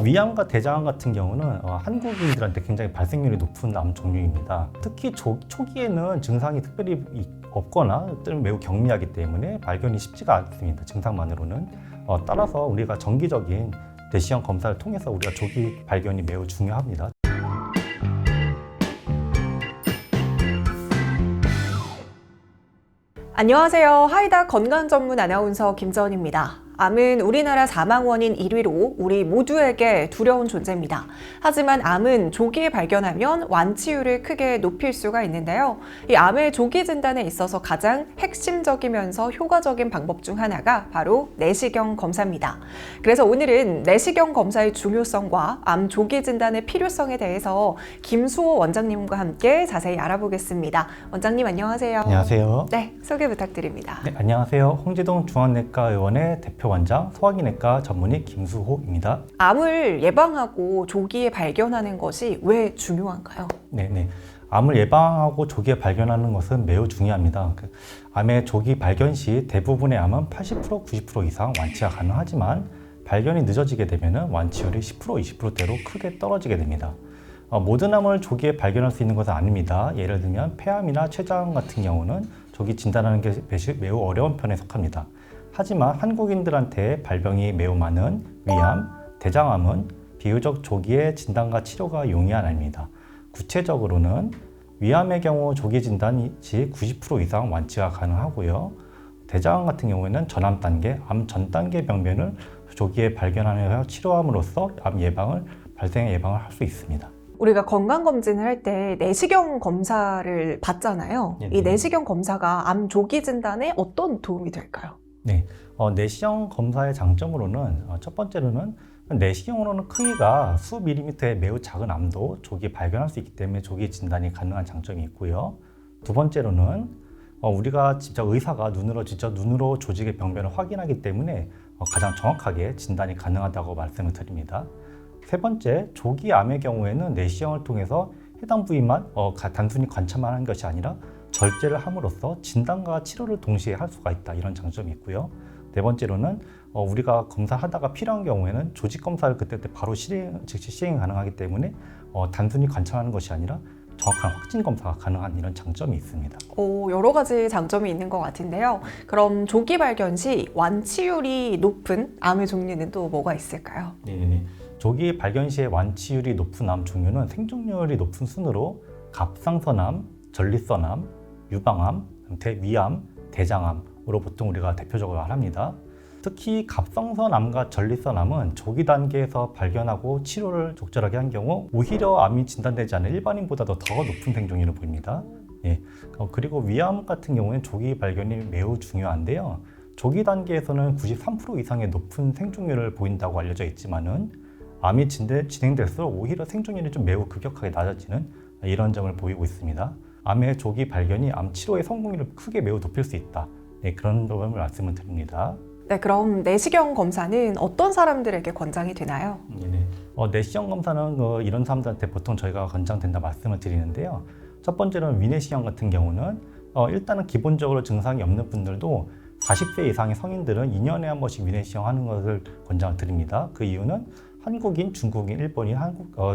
위암과 대장암 같은 경우는 한국인들한테 굉장히 발생률이 높은 암 종류입니다. 특히 초기에는 증상이 특별히 없거나 또는 매우 경미하기 때문에 발견이 쉽지가 않습니다. 증상만으로는. 따라서 우리가 정기적인 내시경 검사를 통해서 우리가 조기 발견이 매우 중요합니다. 안녕하세요. 하이다 건강 전문 아나운서 김정은입니다. 암은 우리나라 사망 원인 1위로 우리 모두에게 두려운 존재입니다. 하지만 암은 조기에 발견하면 완치율을 크게 높일 수가 있는데요. 이 암의 조기 진단에 있어서 가장 핵심적이면서 효과적인 방법 중 하나가 바로 내시경 검사입니다. 그래서 오늘은 내시경 검사의 중요성과 암 조기 진단의 필요성에 대해서 김수호 원장님과 함께 자세히 알아보겠습니다. 원장님 안녕하세요. 안녕하세요. 네, 소개 부탁드립니다. 네, 안녕하세요. 홍지동 중앙내과 의원의 대표 원장 소화기내과 전문의 김수호입니다. 암을 예방하고 조기에 발견하는 것이 왜 중요한가요? 네. 암을 예방하고 조기에 발견하는 것은 매우 중요합니다. 암의 조기 발견 시 대부분의 암은 80%, 90% 이상 완치가 가능하지만 발견이 늦어지게 되면 완치율이 10%, 20%대로 크게 떨어지게 됩니다. 모든 암을 조기에 발견할 수 있는 것은 아닙니다. 예를 들면 폐암이나 췌장암 같은 경우는 조기 진단하는 게 매우 어려운 편에 속합니다. 하지만 한국인들한테 발병이 매우 많은 위암, 대장암은 비교적 조기에 진단과 치료가 용이한 암입니다. 구체적으로는 위암의 경우 조기 진단 시 90% 이상 완치가 가능하고요. 대장암 같은 경우에는 전암 단계, 암 전 단계 병변을 조기에 발견하여 치료함으로써 암 발생 예방을 할 수 있습니다. 우리가 건강검진을 할 때 내시경 검사를 받잖아요. 네네. 이 내시경 검사가 암 조기 진단에 어떤 도움이 될까요? 네, 내시경 검사의 장점으로는 첫 번째로는 내시경으로는 크기가 수 밀리미터의 매우 작은 암도 조기 발견할 수 있기 때문에 조기 진단이 가능한 장점이 있고요. 두 번째로는 우리가 진짜 의사가 눈으로 조직의 병변을 확인하기 때문에 가장 정확하게 진단이 가능하다고 말씀을 드립니다. 세 번째, 조기 암의 경우에는 내시경을 통해서 해당 부위만 단순히 관찰만 하는 것이 아니라 절제를 함으로써 진단과 치료를 동시에 할 수가 있다, 이런 장점이 있고요. 네 번째로는 우리가 검사하다가 필요한 경우에는 조직 검사를 그때 바로 즉시 시행 가능하기 때문에 단순히 관찰하는 것이 아니라 정확한 확진 검사가 가능한 이런 장점이 있습니다. 여러 가지 장점이 있는 것 같은데요. 그럼 조기 발견 시 완치율이 높은 암의 종류는 또 뭐가 있을까요? 네. 조기 발견 시에 완치율이 높은 암 종류는 생존율이 높은 순으로 갑상선암, 전립선암, 유방암, 위암, 대장암으로 보통 우리가 대표적으로 말합니다. 특히 갑상선암과 전립선암은 조기 단계에서 발견하고 치료를 적절하게 한 경우 오히려 암이 진단되지 않은 일반인보다도 더 높은 생존율을 보입니다. 그리고 위암 같은 경우는 조기 발견이 매우 중요한데요. 조기 단계에서는 93% 이상의 높은 생존율을 보인다고 알려져 있지만은 암이 진행될수록 오히려 생존율이 좀 매우 급격하게 낮아지는 이런 점을 보이고 있습니다. 암의 조기 발견이 암 치료의 성공률을 크게 매우 높일 수 있다. 그런 점을 말씀을 드립니다. 네, 그럼 내시경 검사는 어떤 사람들에게 권장이 되나요? 내시경 검사는 이런 사람들한테 보통 저희가 권장된다 말씀을 드리는데요. 첫 번째로는 위내시경 같은 경우는 일단은 기본적으로 증상이 없는 분들도 40세 이상의 성인들은 2년에 한 번씩 위내시경 하는 것을 권장을 드립니다. 그 이유는 한국인, 중국인, 일본인,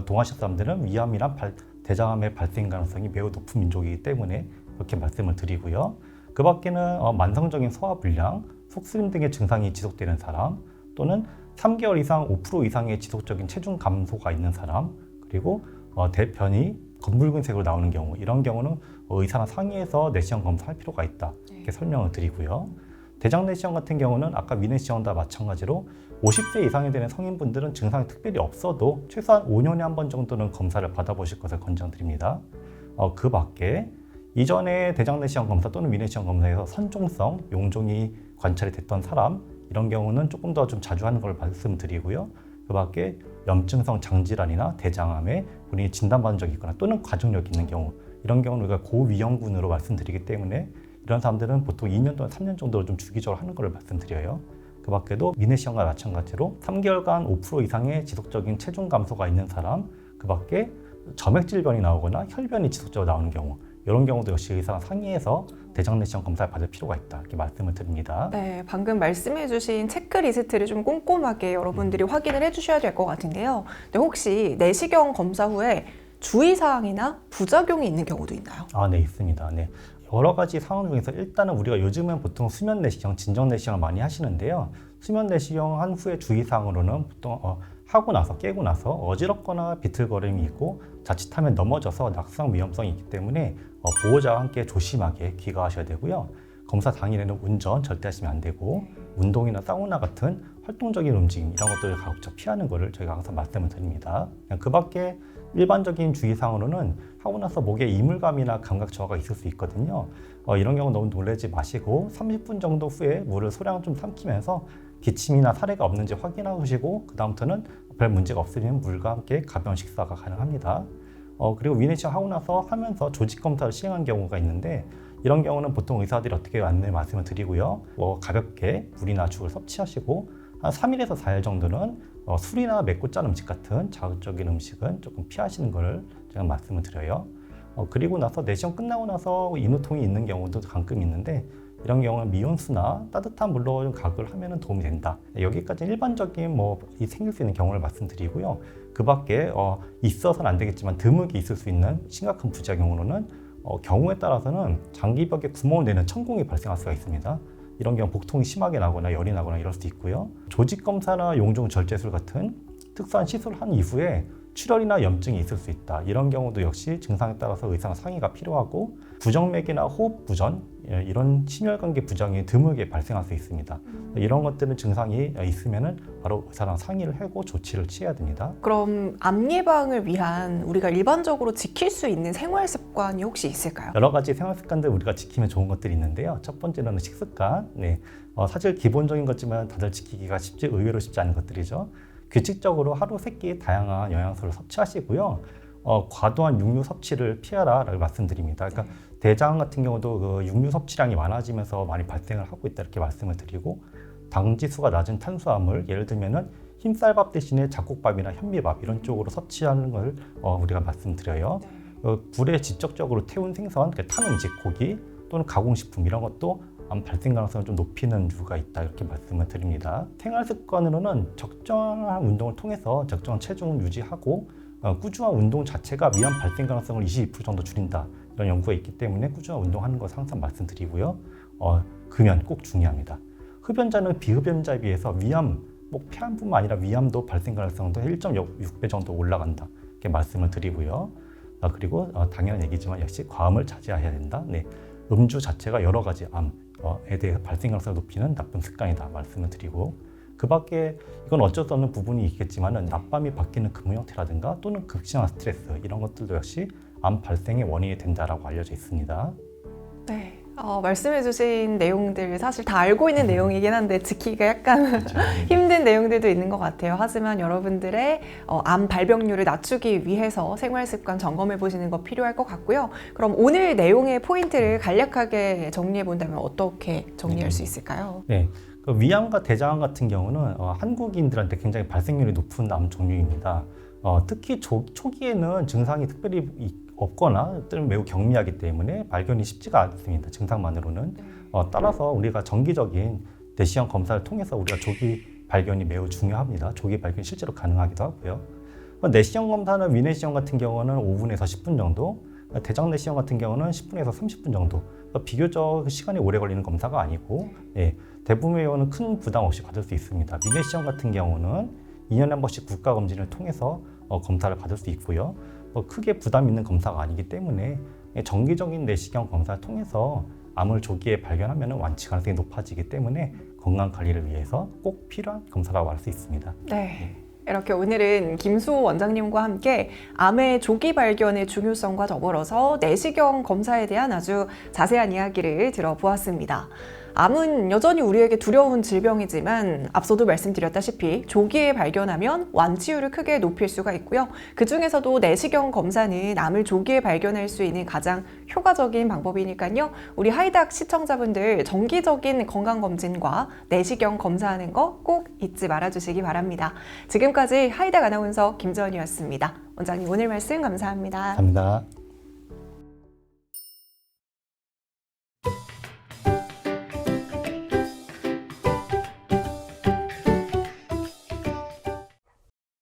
동아시아 사람들은 위암이나 대장암의 발생 가능성이 매우 높은 민족이기 때문에 이렇게 말씀을 드리고요. 그 밖에는 만성적인 소화불량, 속쓰림 등의 증상이 지속되는 사람, 또는 3개월 이상 5% 이상의 지속적인 체중 감소가 있는 사람, 그리고 대변이 검붉은색으로 나오는 경우, 이런 경우는 의사랑 상의해서 내시경 검사할 필요가 있다, 이렇게 설명을 드리고요. 대장 내시경 같은 경우는 아까 위내시경과 마찬가지로 50세 이상이 되는 성인분들은 증상이 특별히 없어도 최소한 5년에 한 번 정도는 검사를 받아보실 것을 권장드립니다. 그 밖에 이전에 대장 내시경 검사 또는 위내시경 검사에서 선종성, 용종이 관찰이 됐던 사람, 이런 경우는 조금 더 좀 자주 하는 걸 말씀드리고요. 그 밖에 염증성 장질환이나 대장암에 본인이 진단받은 적이 있거나 또는 가족력이 있는 경우, 이런 경우는 우리가 고위험군으로 말씀드리기 때문에 이런 사람들은 보통 2년 또는 3년 정도를 좀 주기적으로 하는 걸 말씀드려요. 그 밖에도 위내시경과 마찬가지로 3개월간 5% 이상의 지속적인 체중 감소가 있는 사람, 그 밖에 점액질변이 나오거나 혈변이 지속적으로 나오는 경우, 이런 경우도 역시 의사랑 상의해서 대장 내시경 검사를 받을 필요가 있다 이렇게 말씀을 드립니다. 네, 방금 말씀해주신 체크리스트를 좀 꼼꼼하게 여러분들이 확인을 해주셔야 될 것 같은데요. 네, 혹시 내시경 검사 후에 주의사항이나 부작용이 있는 경우도 있나요? 네, 있습니다. 네. 여러 가지 상황 중에서 일단은 우리가 요즘은 보통 수면 내시경, 진정 내시경을 많이 하시는데요. 수면 내시경 한 후에 주의사항으로는 보통 하고 나서 깨고 나서 어지럽거나 비틀거림이 있고 자칫하면 넘어져서 낙상 위험성이 있기 때문에 보호자와 함께 조심하게 귀가하셔야 되고요. 검사 당일에는 운전 절대 하시면 안 되고 운동이나 사우나 같은 활동적인 움직임 이런 것들을 가급적 피하는 것을 저희가 항상 말씀을 드립니다. 그 밖에 일반적인 주의사항으로는 하고 나서 목에 이물감이나 감각 저하가 있을 수 있거든요. 이런 경우 너무 놀라지 마시고 30분 정도 후에 물을 소량 좀 삼키면서 기침이나 사례가 없는지 확인하시고 그 다음부터는 별 문제가 없으면 물과 함께 가벼운 식사가 가능합니다. 그리고 위내시경 하고 나서 하면서 조직 검사를 시행한 경우가 있는데 이런 경우는 보통 의사들이 어떻게 안내 말씀을 드리고요. 가볍게 물이나 죽을 섭취하시고 한 3일에서 4일 정도는 술이나 맵고 짠 음식 같은 자극적인 음식은 조금 피하시는 걸 제가 말씀을 드려요. 그리고 나서 내시경 끝나고 나서 인후통이 있는 경우도 가끔 있는데 이런 경우는 미온수나 따뜻한 물로 가글 하면 도움이 된다. 여기까지 일반적인 이 생길 수 있는 경우를 말씀드리고요. 그 밖에 있어서는 안 되겠지만 드물게 있을 수 있는 심각한 부작용으로는 경우에 따라서는 장기벽에 구멍을 내는 천공이 발생할 수가 있습니다. 이런 경우 복통이 심하게 나거나 열이 나거나 이럴 수도 있고요. 조직 검사나 용종 절제술 같은 특수한 시술을 한 이후에 출혈이나 염증이 있을 수 있다. 이런 경우도 역시 증상에 따라서 의사랑 상의가 필요하고 부정맥이나 호흡 부전 이런 심혈관계 부작용이 드물게 발생할 수 있습니다. 이런 것들은 증상이 있으면은 바로 의사랑 상의를 하고 조치를 취해야 됩니다. 그럼 암 예방을 위한 우리가 일반적으로 지킬 수 있는 생활 습관이 혹시 있을까요? 여러 가지 생활 습관들 우리가 지키면 좋은 것들이 있는데요. 첫 번째는 식습관. 사실 기본적인 거지만 다들 지키기가 의외로 쉽지 않은 것들이죠. 규칙적으로 하루 3끼 다양한 영양소를 섭취하시고요. 과도한 육류 섭취를 피하라라고 말씀드립니다. 그러니까 대장 같은 경우도 그 육류 섭취량이 많아지면서 많이 발생을 하고 있다 이렇게 말씀을 드리고 당지수가 낮은 탄수화물 예를 들면은 흰쌀밥 대신에 잡곡밥이나 현미밥 이런 쪽으로 섭취하는 걸 우리가 말씀드려요. 불에 직접적으로 태운 생선, 탄 음식, 고기 또는 가공식품 이런 것도 암 발생 가능성을 좀 높이는 이유가 있다 이렇게 말씀을 드립니다. 생활 습관으로는 적정한 운동을 통해서 적정한 체중을 유지하고 꾸준한 운동 자체가 위암 발생 가능성을 22% 정도 줄인다 이런 연구가 있기 때문에 꾸준한 운동하는 것을 항상 말씀드리고요. 금연 꼭 중요합니다. 흡연자는 비흡연자에 비해서 위암, 폐암뿐만 아니라 위암도 발생 가능성도 1.6배 정도 올라간다 이렇게 말씀을 드리고요. 그리고 당연한 얘기지만 역시 과음을 자제해야 된다. 음주 자체가 여러 가지 암에 대해 발생 가능성을 높이는 나쁜 습관이다 말씀을 드리고 그 밖에 이건 어쩔 수 없는 부분이 있겠지만 낮밤이 바뀌는 근무 형태라든가 또는 극심한 스트레스 이런 것들도 역시 암 발생의 원인이 된다라고 알려져 있습니다. 네. 말씀해주신 내용들 사실 다 알고 있는 내용이긴 한데 지키기가 약간 그렇죠. 힘든 내용들도 있는 것 같아요. 하지만 여러분들의 암 발병률을 낮추기 위해서 생활습관 점검해 보시는 거 필요할 것 같고요. 그럼 오늘 내용의 포인트를 간략하게 정리해 본다면 어떻게 정리할 수 있을까요? 네. 위암과 대장암 같은 경우는 한국인들한테 굉장히 발생률이 높은 암 종류입니다. 특히 초기에는 증상이 특별히 없거나 또는 매우 경미하기 때문에 발견이 쉽지가 않습니다. 증상만으로는. 따라서 우리가 정기적인 내시경 검사를 통해서 우리가 조기 발견이 매우 중요합니다. 조기 발견이 실제로 가능하기도 하고요. 내시경 검사는 위내시경 같은 경우는 5분에서 10분 정도, 대장 내시경 같은 경우는 10분에서 30분 정도. 비교적 시간이 오래 걸리는 검사가 아니고 대부분의 경우는 큰 부담 없이 받을 수 있습니다. 위내시경 같은 경우는 2년에 한 번씩 국가검진을 통해서 검사를 받을 수 있고요. 크게 부담 있는 검사가 아니기 때문에 정기적인 내시경 검사를 통해서 암을 조기에 발견하면 완치 가능성이 높아지기 때문에 건강 관리를 위해서 꼭 필요한 검사라고 할 수 있습니다. 네. 이렇게 오늘은 김수호 원장님과 함께 암의 조기 발견의 중요성과 더불어서 내시경 검사에 대한 아주 자세한 이야기를 들어보았습니다. 암은 여전히 우리에게 두려운 질병이지만 앞서도 말씀드렸다시피 조기에 발견하면 완치율을 크게 높일 수가 있고요. 그중에서도 내시경 검사는 암을 조기에 발견할 수 있는 가장 효과적인 방법이니까요. 우리 하이닥 시청자분들 정기적인 건강검진과 내시경 검사하는 거 꼭 잊지 말아주시기 바랍니다. 지금까지 하이닥 아나운서 김지연이었습니다. 원장님 오늘 말씀 감사합니다. 감사합니다.